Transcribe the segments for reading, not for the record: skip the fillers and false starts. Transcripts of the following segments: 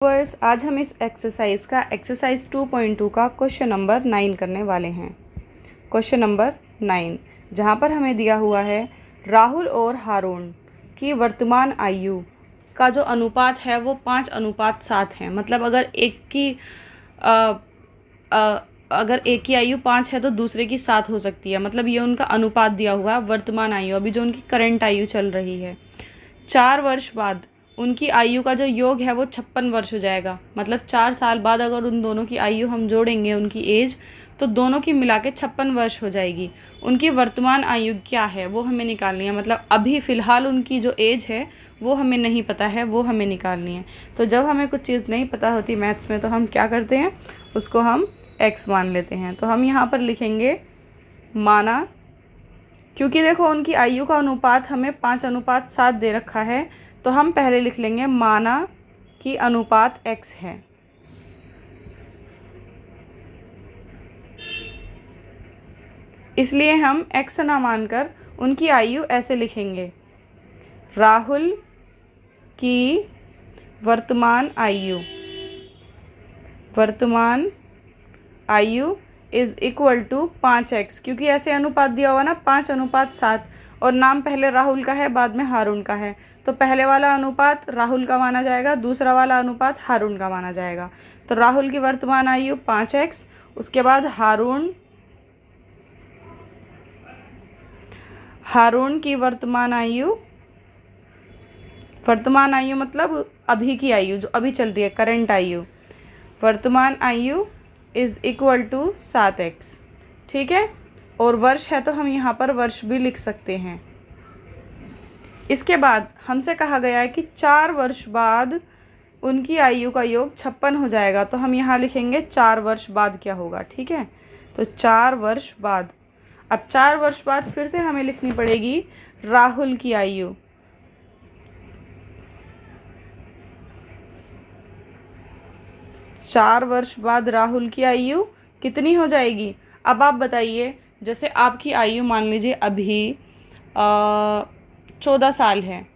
Verse आज हम इस एक्सरसाइज का एक्सरसाइज 2.2 का क्वेश्चन नंबर 9 करने वाले हैं। क्वेश्चन नंबर 9 जहाँ पर हमें दिया हुआ है राहुल और हारून की वर्तमान आयु का जो अनुपात है वो 5:7 है। मतलब अगर एक की आयु 5 है तो दूसरे की 7 हो सकती है। मतलब ये उनका अनुपात दिया हुआ है। वर्तमान आयु अभी जो उनकी करंट आयु चल रही है, 4 वर्ष बाद उनकी आयु का जो योग है वो 56 वर्ष हो जाएगा। मतलब 4 साल बाद अगर उन दोनों की आयु हम जोड़ेंगे, उनकी एज, तो दोनों की मिला के 56 वर्ष हो जाएगी। उनकी वर्तमान आयु क्या है वो हमें निकालनी है। मतलब अभी फ़िलहाल उनकी जो एज है वो हमें नहीं पता है, वो हमें निकालनी है। तो जब हमें कुछ चीज़ नहीं पता होती मैथ्स में तो हम क्या करते हैं, उसको हम x मान लेते हैं। तो हम यहाँ पर लिखेंगे माना, क्योंकि देखो उनकी आयु का अनुपात हमें 5:7 दे रखा है, तो हम पहले लिख लेंगे माना कि अनुपात x है। इसलिए हम x ना मानकर उनकी आयु ऐसे लिखेंगे, राहुल की वर्तमान आयु इज़ इक्वल टू 5x, क्योंकि ऐसे अनुपात दिया हुआ ना 5:7, और नाम पहले राहुल का है बाद में हारून का है, तो पहले वाला अनुपात राहुल का माना जाएगा, दूसरा वाला अनुपात हारून का माना जाएगा। तो राहुल की वर्तमान आयु 5x, उसके बाद हारून की वर्तमान आयु मतलब अभी की आयु जो अभी चल रही है, करंट आयु, वर्तमान आयु इज़ इक्वल टू 7x। ठीक है, और वर्ष है तो हम यहाँ पर वर्ष भी लिख सकते हैं। इसके बाद हमसे कहा गया है कि 4 वर्ष बाद उनकी आयु का योग 56 हो जाएगा, तो हम यहाँ लिखेंगे 4 वर्ष बाद क्या होगा। ठीक है, तो 4 वर्ष बाद, अब 4 वर्ष बाद फिर से हमें लिखनी पड़ेगी राहुल की आयु। चार वर्ष बाद राहुल की आयु कितनी हो जाएगी। अब आप बताइए, जैसे आपकी आयु मान लीजिए अभी 14 साल है,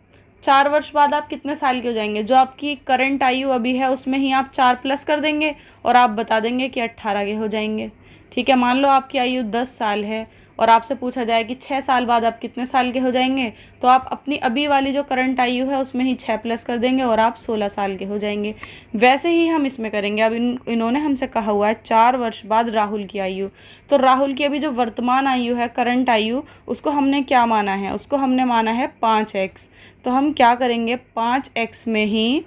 4 वर्ष बाद आप कितने साल के हो जाएंगे। जो आपकी करंट आयु अभी है उसमें ही आप 4 प्लस कर देंगे और आप बता देंगे कि 18 के हो जाएंगे। ठीक है, मान लो आपकी आयु 10 साल है और आपसे पूछा जाए कि 6 साल बाद आप कितने साल के हो जाएंगे, तो आप अपनी अभी वाली जो करंट आयु है उसमें ही 6 प्लस कर देंगे और आप 16 साल के हो जाएंगे। वैसे ही हम इसमें करेंगे। अब इन्होंने हमसे कहा हुआ है 4 वर्ष बाद राहुल की आयु, तो राहुल की अभी जो वर्तमान आयु है, करंट आयु, उसको हमने क्या माना है, उसको हमने माना है 5x। तो हम क्या करेंगे, 5x में ही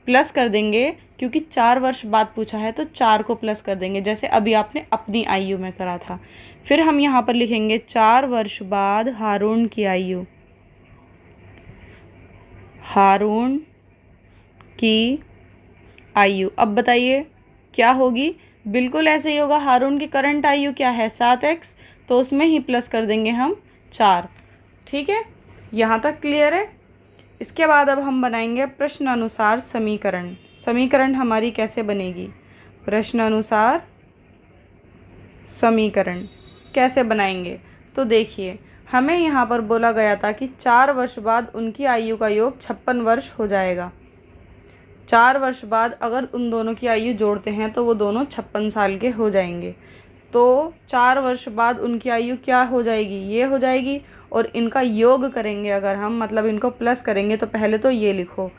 प्लस कर देंगे, क्योंकि 4 वर्ष बाद पूछा है तो 4 को प्लस कर देंगे, जैसे अभी आपने अपनी आयु में करा था। फिर हम यहाँ पर लिखेंगे 4 वर्ष बाद हारून की आयु। अब बताइए क्या होगी। बिल्कुल ऐसे ही होगा। हारून की करंट आयु क्या है, 7x, तो उसमें ही प्लस कर देंगे हम 4। ठीक है, यहाँ तक क्लियर है। इसके बाद अब हम बनाएंगे प्रश्न अनुसार समीकरण हमारी कैसे बनेगी, प्रश्न अनुसार समीकरण कैसे बनाएंगे। तो देखिए, हमें यहाँ पर बोला गया था कि 4 वर्ष बाद उनकी आयु का योग 56 वर्ष हो जाएगा। 4 वर्ष बाद अगर उन दोनों की आयु जोड़ते हैं तो वो दोनों 56 साल के हो जाएंगे। तो 4 वर्ष बाद उनकी आयु क्या हो जाएगी, ये हो जाएगी, और इनका योग करेंगे अगर हम, मतलब इनको प्लस करेंगे, तो पहले तो ये लिखो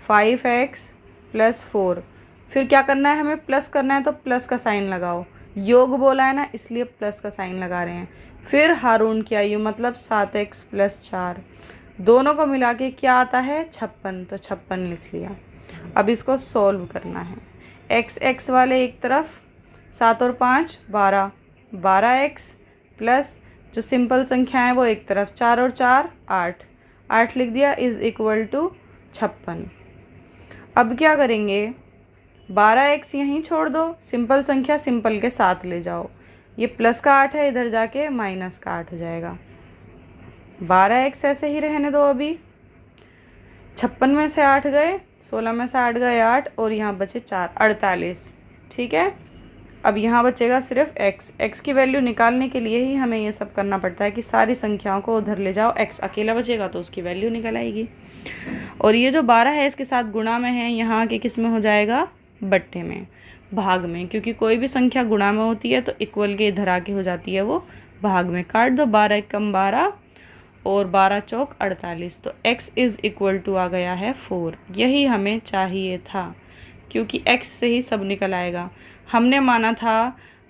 5x + 4। फिर क्या करना है, हमें प्लस करना है तो प्लस का साइन लगाओ, योग बोला है ना इसलिए प्लस का साइन लगा रहे हैं। फिर हारून की आयु मतलब 7x + 4, दोनों को मिला के क्या आता है 56, तो 56 लिख लिया। अब इसको सॉल्व करना है। x वाले एक तरफ, 7 और 5 12x प्लस जो सिंपल संख्या है वो एक तरफ, 4 और 4 8 लिख दिया, इज़ इक्वल टू 56। अब क्या करेंगे, 12x यहीं छोड़ दो, सिंपल संख्या सिंपल के साथ ले जाओ। ये प्लस का 8 है, इधर जाके माइनस का 8 हो जाएगा। 12x ऐसे ही रहने दो। अभी 56 में से 8 गए, 16 में से 8 गए 8, और यहाँ बचे 4, 48। ठीक है, अब यहाँ बचेगा सिर्फ x की वैल्यू निकालने के लिए ही हमें ये सब करना पड़ता है कि सारी संख्याओं को उधर ले जाओ, x अकेला बचेगा तो उसकी वैल्यू निकल आएगी। और ये जो 12 है इसके साथ गुणा में है, यहाँ के किस में हो जाएगा, बट्टे में, भाग में, क्योंकि कोई भी संख्या गुणा में होती है तो इक्वल के इधर आके हो जाती है वो भाग में। काट दो, 12 एकम 12 और 12 चौक 48, तो x इज़ इक्वल टू आ गया है 4। यही हमें चाहिए था, क्योंकि x से ही सब निकल आएगा। हमने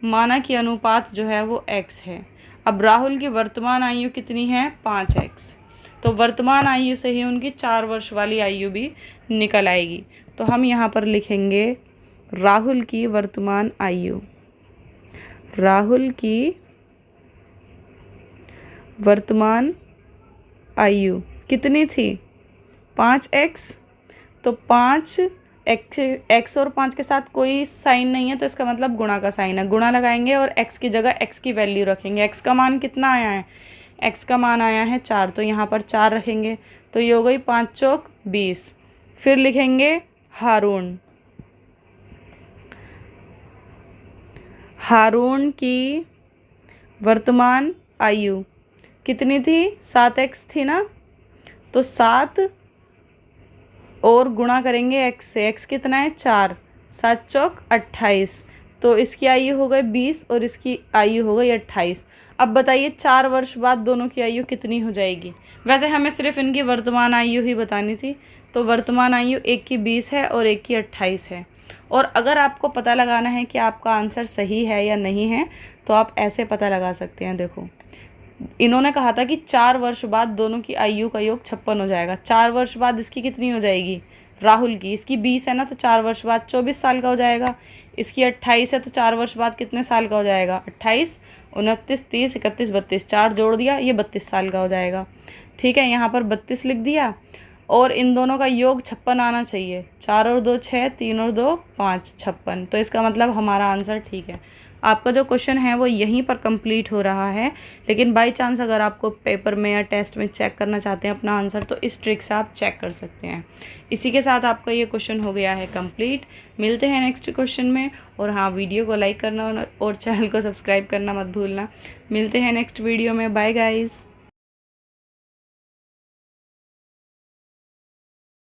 माना कि अनुपात जो है वो x है। अब राहुल की वर्तमान आयु कितनी है, 5x, तो वर्तमान आयु से ही उनकी 4 वर्ष वाली आयु भी निकल आएगी। तो हम यहाँ पर लिखेंगे राहुल की वर्तमान आयु, राहुल की वर्तमान आयु कितनी थी, 5x, तो 5x और 5 के साथ कोई साइन नहीं है तो इसका मतलब गुणा का साइन है, गुणा लगाएंगे और x की जगह x की वैल्यू रखेंगे। x का मान कितना आया है, x का मान आया है 4, तो यहाँ पर 4 रखेंगे, तो ये हो गई 5 चौक 20। फिर लिखेंगे हारून की वर्तमान आयु कितनी थी, 7x थी ना, तो 7 और गुणा करेंगे x से, x कितना है 4, 7 चौक 28, तो इसकी आयु हो गई 20 और इसकी आयु हो गई 28। अब बताइए 4 वर्ष बाद दोनों की आयु कितनी हो जाएगी। वैसे हमें सिर्फ इनकी वर्तमान आयु ही बतानी थी, तो वर्तमान आयु एक की 20 है और एक की 28 है। और अगर आपको पता लगाना है कि आपका आंसर सही है या नहीं है तो आप ऐसे पता लगा सकते हैं। देखो, इन्होंने कहा था कि 4 वर्ष बाद दोनों की आयु का योग 56 हो जाएगा। 4 वर्ष बाद इसकी कितनी हो जाएगी, राहुल की, इसकी 20 है ना, तो 4 वर्ष बाद 24 साल का हो जाएगा। इसकी 28 है तो 4 वर्ष बाद कितने साल का हो जाएगा, 28, 29, 30, 31, 32, 4 जोड़ दिया, ये 32 साल का हो जाएगा। ठीक है, यहाँ पर 32 लिख दिया और इन दोनों का योग 56 आना चाहिए। 4 और 2 6, 3 और 2 5, 56। तो इसका मतलब हमारा आंसर ठीक है। आपका जो क्वेश्चन है वो यहीं पर कंप्लीट हो रहा है, लेकिन बाय चांस अगर आपको पेपर में या टेस्ट में चेक करना चाहते हैं अपना आंसर तो इस ट्रिक से आप चेक कर सकते हैं। इसी के साथ आपका ये क्वेश्चन हो गया है कंप्लीट। मिलते हैं नेक्स्ट क्वेश्चन में। और हाँ, वीडियो को लाइक करना और चैनल को सब्सक्राइब करना मत भूलना। मिलते हैं नेक्स्ट वीडियो में। Bye guys.